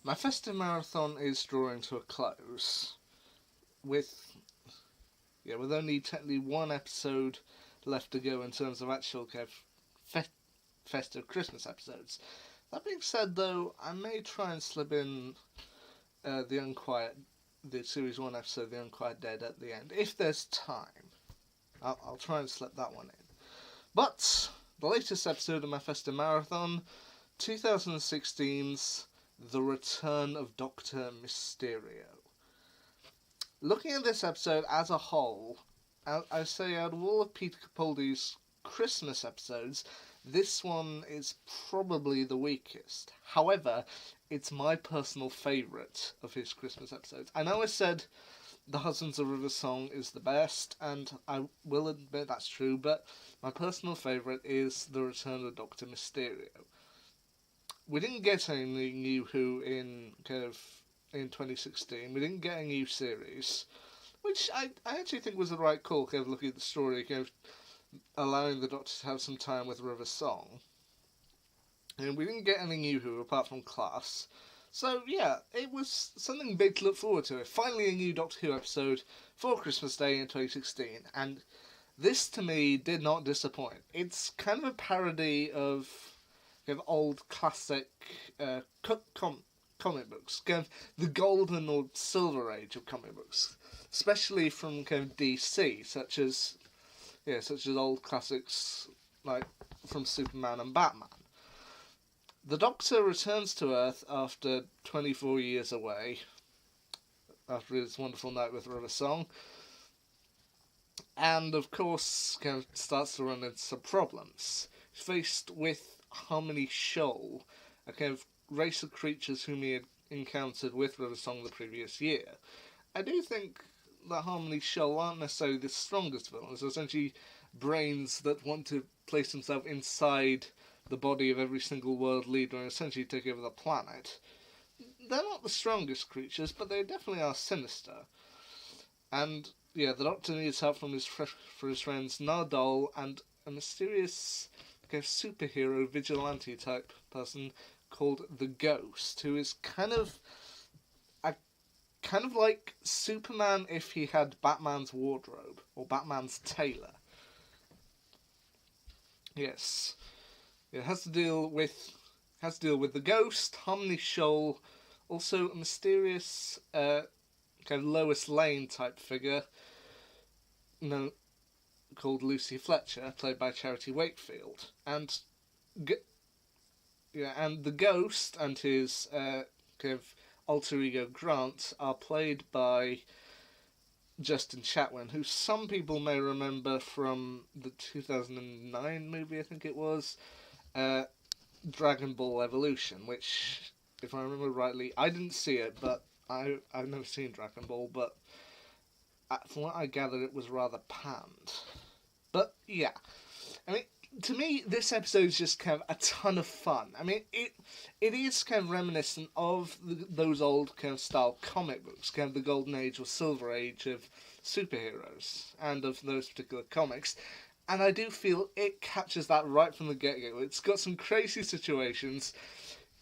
My Festive marathon is drawing to a close, with with only technically one episode left to go in terms of actual fe- festive Christmas episodes. That being said, though, I may try and slip in the series one episode, The Unquiet Dead, at the end if there's time. I'll try and slip that one in. But the latest episode of my Festive marathon, 2016's The Return of Doctor Mysterio. Looking at this episode as a whole, I say out of all of Peter Capaldi's Christmas episodes, this one is probably the weakest. However, it's my personal favourite of his Christmas episodes. I know I said The Husbands of River Song is the best, and I will admit that's true, but my personal favourite is The Return of Doctor Mysterio. We didn't get any new Who in 2016. We didn't get a new series, which I actually think was the right call. Looking at the story, allowing the Doctor to have some time with River Song. And we didn't get any new Who apart from Class. So yeah, it was something big to look forward to. Finally, a new Doctor Who episode for Christmas Day in 2016, and this to me did not disappoint. It's kind of a parody of old classic comic books, the golden or silver age of comic books, especially from DC, such as old classics like from Superman and Batman. The Doctor returns to Earth after 24 years away, after his wonderful night with River Song, and of course starts to run into some problems. He's faced with Harmony Shoal, a race of creatures whom he had encountered with River Song the previous year. I do think that Harmony Shoal aren't necessarily the strongest villains. They're essentially brains that want to place themselves inside the body of every single world leader and essentially take over the planet. They're not the strongest creatures, but they definitely are sinister. And the Doctor needs help from his friends Nardole and a mysterious superhero vigilante type person called the Ghost, who is kind of like Superman if he had Batman's wardrobe or Batman's tailor. Yes, it has to deal with the Ghost, Harmony Shoal, also a mysterious Lois Lane type figure, called Lucy Fletcher, played by Charity Wakefield, and and the Ghost and his alter ego Grant are played by Justin Chatwin, who some people may remember from the 2009 movie, I think it was, Dragon Ball Evolution, which, if I remember rightly, I didn't see it, but I've never seen Dragon Ball, but from what I gathered, it was rather panned. But yeah, I mean, to me, this episode is just a ton of fun. I mean, it is reminiscent of those old style comic books, the golden age or silver age of superheroes and of those particular comics. And I do feel it captures that right from the get-go. It's got some crazy situations.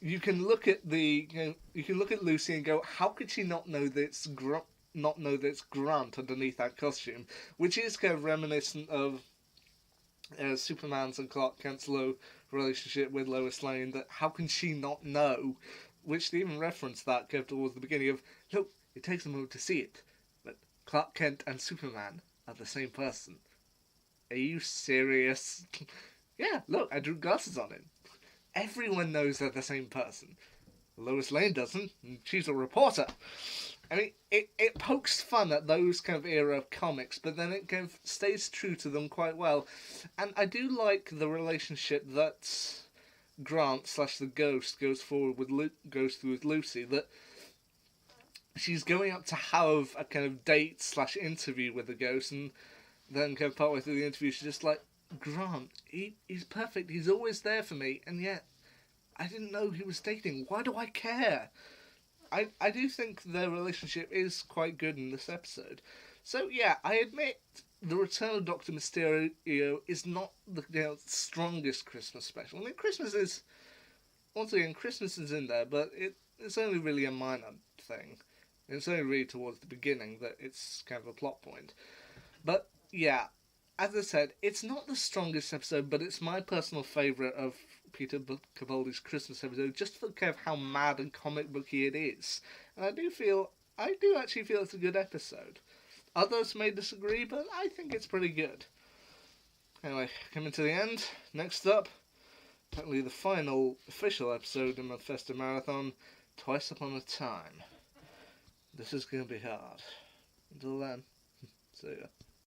You can look at you can look at Lucy and go, how could she not know that it's Grant underneath that costume, which is reminiscent of Superman's and Clark Kent's relationship with Lois Lane. That how can she not know? Which they even reference that towards the beginning of, look, it takes a moment to see it, but Clark Kent and Superman are the same person. Are you serious? Yeah, look, I drew glasses on him. Everyone knows they're the same person. Lois Lane doesn't, and she's a reporter. I mean, it pokes fun at those era of comics, but then it stays true to them quite well. And I do like the relationship that Grant / the Ghost goes through with Lucy. That she's going up to have a date / interview with the Ghost, and then partway through the interview, she's just like, Grant, he's perfect. He's always there for me, and yet I didn't know he was dating. Why do I care? I do think their relationship is quite good in this episode. So yeah, I admit the Return of Doctor Mysterio is not the strongest Christmas special. I mean, Christmas is in there, but it's only really a minor thing. It's only really towards the beginning that it's kind of a plot point. But yeah, as I said, it's not the strongest episode, but it's my personal favourite of Peter Capaldi's Christmas episode, just for kind of how mad and comic booky it is. And I do actually feel it's a good episode. Others may disagree, but I think it's pretty good. Anyway, coming to the end. Next up, technically the final official episode in the Festive Marathon, Twice Upon a Time. This is going to be hard. Until then, see ya.